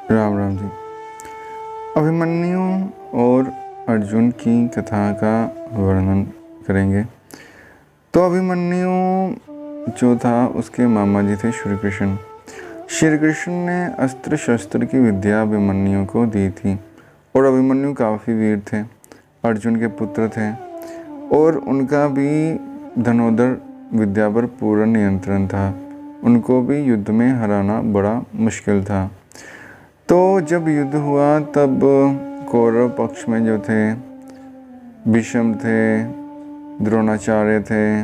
राम राम जी। अभिमन्यु और अर्जुन की कथा का वर्णन करेंगे। तो अभिमन्यु जो था उसके मामा जी थे श्री कृष्ण। श्री कृष्ण ने अस्त्र शस्त्र की विद्या अभिमन्यु को दी थी और अभिमन्यु काफ़ी वीर थे, अर्जुन के पुत्र थे और उनका भी धनुर्धर विद्या पर पूर्ण नियंत्रण था। उनको भी युद्ध में हराना बड़ा मुश्किल था। तो जब युद्ध हुआ तब कौरव पक्ष में जो थे भीष्म थे, द्रोणाचार्य थे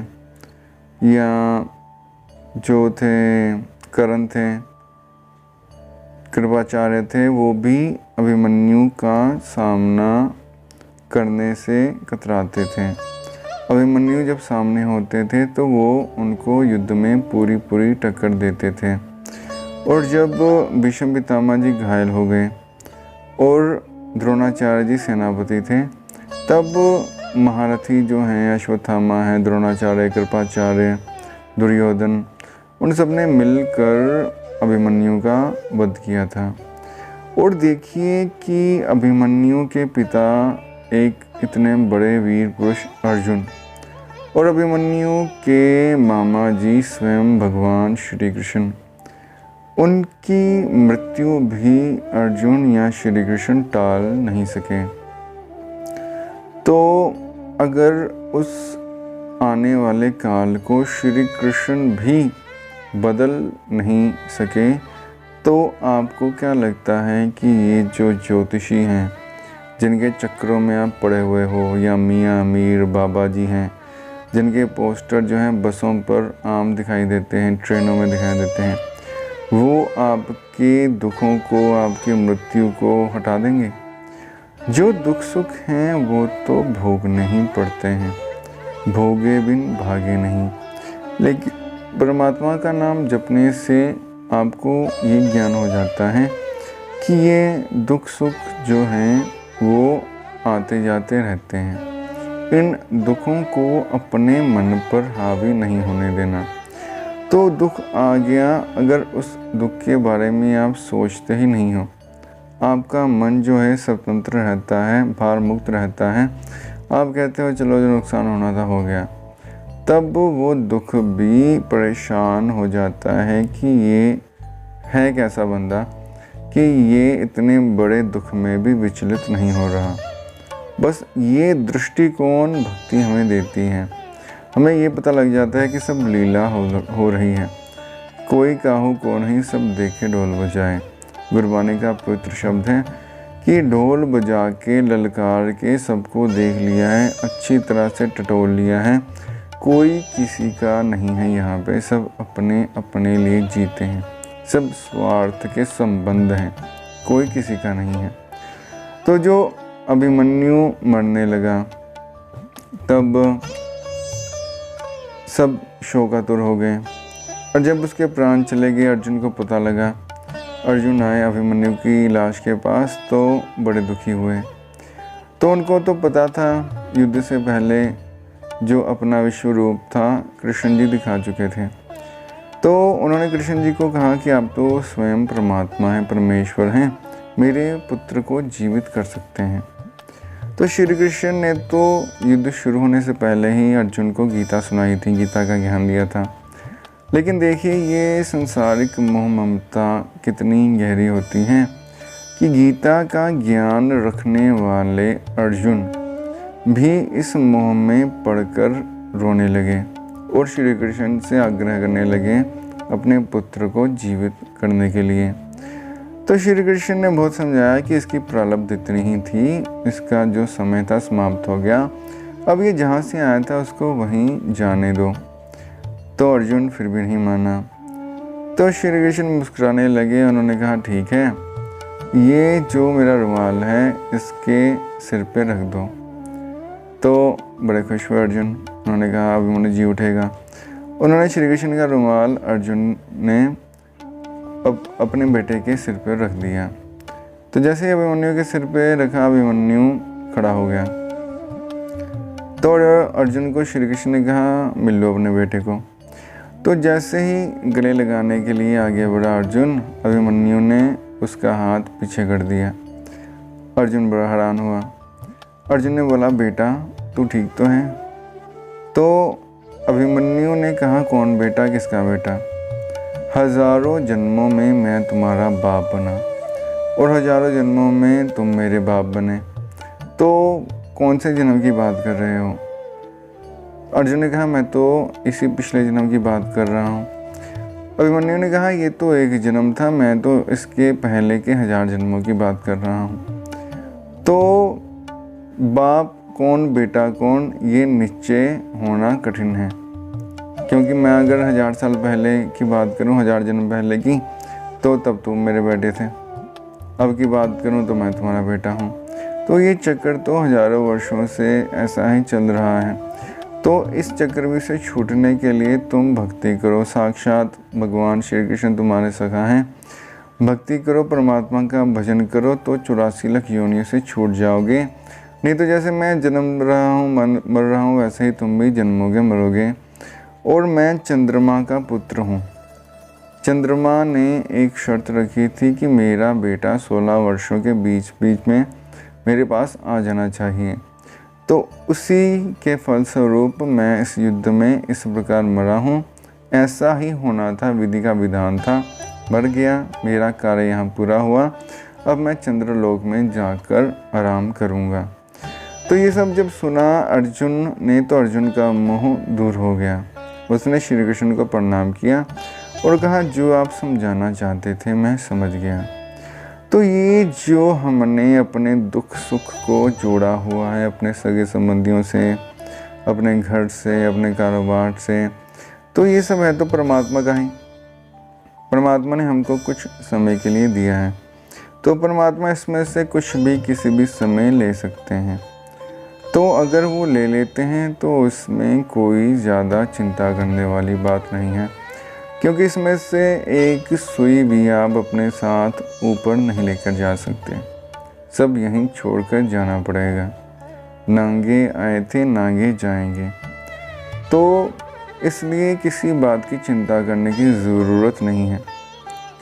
या जो थे कर्ण थे, कृपाचार्य थे, वो भी अभिमन्यु का सामना करने से कतराते थे। अभिमन्यु जब सामने होते थे तो वो उनको युद्ध में पूरी टक्कर देते थे। और जब भीष्म पितामह जी घायल हो गए और द्रोणाचार्य जी सेनापति थे, तब महारथी जो हैं अश्वत्थामा हैं, द्रोणाचार्य, कृपाचार्य, दुर्योधन, उन सब ने मिलकर अभिमन्यु का वध किया था। और देखिए कि अभिमन्यु के पिता एक इतने बड़े वीर पुरुष अर्जुन और अभिमन्यु के मामा जी स्वयं भगवान श्री कृष्ण, उनकी मृत्यु भी अर्जुन या श्री कृष्ण टाल नहीं सके। तो अगर उस आने वाले काल को श्री कृष्ण भी बदल नहीं सके तो आपको क्या लगता है कि ये जो ज्योतिषी हैं जिनके चक्रों में आप पड़े हुए हो, या मियाँ मीर बाबा जी हैं जिनके पोस्टर जो हैं बसों पर आम दिखाई देते हैं, ट्रेनों में दिखाई देते हैं, वो आपके दुखों को, आपकी मृत्यु को हटा देंगे? जो दुख सुख हैं वो तो भोगने ही पड़ते हैं, भोगे बिन भागे नहीं। लेकिन परमात्मा का नाम जपने से आपको ये ज्ञान हो जाता है कि ये दुख सुख जो हैं वो आते जाते रहते हैं। इन दुखों को अपने मन पर हावी नहीं होने देना। तो दुख आ गया, अगर उस दुख के बारे में आप सोचते ही नहीं हो, आपका मन जो है स्वतंत्र रहता है, भार मुक्त रहता है, आप कहते हो चलो जो नुकसान होना था हो गया, तब वो दुख भी परेशान हो जाता है कि ये है कैसा बंदा कि ये इतने बड़े दुख में भी विचलित नहीं हो रहा। बस ये दृष्टिकोण भक्ति हमें देती है। हमें ये पता लग जाता है कि सब लीला हो रही है, कोई काहू को नहीं, सब देखे ढोल बजाए। गुरबानी का पवित्र शब्द है कि ढोल बजा के ललकार के सबको देख लिया है, अच्छी तरह से टटोल लिया है, कोई किसी का नहीं है यहाँ पे, सब अपने अपने लिए जीते हैं, सब स्वार्थ के संबंध हैं, कोई किसी का नहीं है। तो जो अभिमन्यु मरने लगा तब सब शोकातुर हो गए और जब उसके प्राण चले गए, अर्जुन को पता लगा, अर्जुन आए अभिमन्यु की लाश के पास तो बड़े दुखी हुए। तो उनको तो पता था युद्ध से पहले जो अपना विश्व रूप था कृष्ण जी दिखा चुके थे। तो उन्होंने कृष्ण जी को कहा कि आप तो स्वयं परमात्मा हैं, परमेश्वर हैं, मेरे पुत्र को जीवित कर सकते हैं। तो श्री कृष्ण ने तो युद्ध शुरू होने से पहले ही अर्जुन को गीता सुनाई थी, गीता का ज्ञान दिया था। लेकिन देखिए ये संसारिक मोह ममता कितनी गहरी होती हैं कि गीता का ज्ञान रखने वाले अर्जुन भी इस मोह में पड़कर रोने लगे और श्री कृष्ण से आग्रह करने लगे अपने पुत्र को जीवित करने के लिए। तो श्री कृष्ण ने बहुत समझाया कि इसकी प्रारब्ध इतनी ही थी, इसका जो समय था समाप्त हो गया, अब ये जहाँ से आया था उसको वहीं जाने दो। तो अर्जुन फिर भी नहीं माना। तो श्री कृष्ण मुस्कुराने लगे, उन्होंने कहा ठीक है, ये जो मेरा रुमाल है इसके सिर पे रख दो। तो बड़े खुश हुए अर्जुन, उन्होंने कहा अभिमन्यु जी उठेगा। उन्होंने श्री कृष्ण का रुमाल अर्जुन ने अब अपने बेटे के सिर पर रख दिया। तो जैसे अभिमन्यु के सिर पे रखा, अभिमन्यु खड़ा हो गया। तो अर्जुन को श्री कृष्ण ने कहा मिल लो अपने बेटे को। तो जैसे ही गले लगाने के लिए आगे बढ़ा अर्जुन, अभिमन्यु ने उसका हाथ पीछे कर दिया। अर्जुन बड़ा हैरान हुआ। अर्जुन ने बोला, बेटा तू ठीक तो है? तो अभिमन्यु ने कहा, कौन बेटा, किसका बेटा? हजारों जन्मों में मैं तुम्हारा बाप बना और हजारों जन्मों में तुम मेरे बाप बने, तो कौन से जन्म की बात कर रहे हो? अर्जुन ने कहा, मैं तो इसी पिछले जन्म की बात कर रहा हूँ। अभिमन्यु ने कहा, ये तो एक जन्म था, मैं तो इसके पहले के 1000 जन्मों की बात कर रहा हूँ। तो बाप कौन बेटा कौन, ये निश्चय होना कठिन है, क्योंकि मैं अगर 1000 साल पहले की बात करूं, 1000 जन्म पहले की, तो तब तुम मेरे बेटे थे। अब की बात करूं तो मैं तुम्हारा बेटा हूं। तो ये चक्कर तो हजारों वर्षों से ऐसा ही चल रहा है। तो इस चक्रव्यूह से छूटने के लिए तुम भक्ति करो। साक्षात भगवान श्री कृष्ण तुम्हारे सखा हैं। भक्ति करो, परमात्मा का भजन करो, तो 84 लाख योनियों से छूट जाओगे। नहीं तो जैसे मैं जन्म रहा हूँ, मर रहा हूँ, वैसे ही तुम भी जन्मोगे, मरोगे। और मैं चंद्रमा का पुत्र हूँ। चंद्रमा ने एक शर्त रखी थी कि मेरा बेटा 16 वर्षों के बीच में मेरे पास आ जाना चाहिए। तो उसी के फलस्वरूप मैं इस युद्ध में इस प्रकार मरा हूँ। ऐसा ही होना था, विधि का विधान था। मर गया, मेरा कार्य यहाँ पूरा हुआ। अब मैं चंद्रलोक में जाकर आराम करूँगा। तो ये सब जब सुना अर्जुन ने, तो अर्जुन का मोह दूर हो गया। उसने श्री कृष्ण को प्रणाम किया और कहा, जो आप समझाना चाहते थे मैं समझ गया। तो ये जो हमने अपने दुख सुख को जोड़ा हुआ है अपने सगे संबंधियों से, अपने घर से, अपने कारोबार से, तो ये सब है तो परमात्मा का ही। परमात्मा ने हमको कुछ समय के लिए दिया है, तो परमात्मा इसमें से कुछ भी किसी भी समय ले सकते हैं। तो अगर वो ले लेते हैं तो उसमें कोई ज़्यादा चिंता करने वाली बात नहीं है, क्योंकि इसमें से एक सुई भी आप अपने साथ ऊपर नहीं लेकर जा सकते। सब यहीं छोड़कर जाना पड़ेगा। नांगे आए थे, नांगे जाएंगे। तो इसलिए किसी बात की चिंता करने की ज़रूरत नहीं है।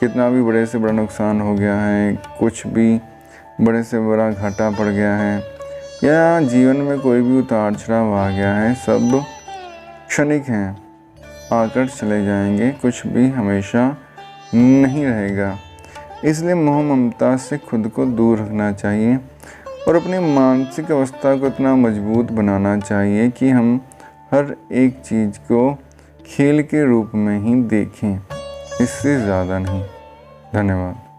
कितना भी बड़े से बड़ा नुकसान हो गया है, कुछ भी बड़े से बड़ा घाटा पड़ गया है, या जीवन में कोई भी उतार चढ़ाव आ गया है, सब क्षणिक हैं, आकर चले जाएंगे। कुछ भी हमेशा नहीं रहेगा। इसलिए मोह ममता से खुद को दूर रखना चाहिए और अपनी मानसिक अवस्था को इतना मजबूत बनाना चाहिए कि हम हर एक चीज़ को खेल के रूप में ही देखें, इससे ज़्यादा नहीं। धन्यवाद।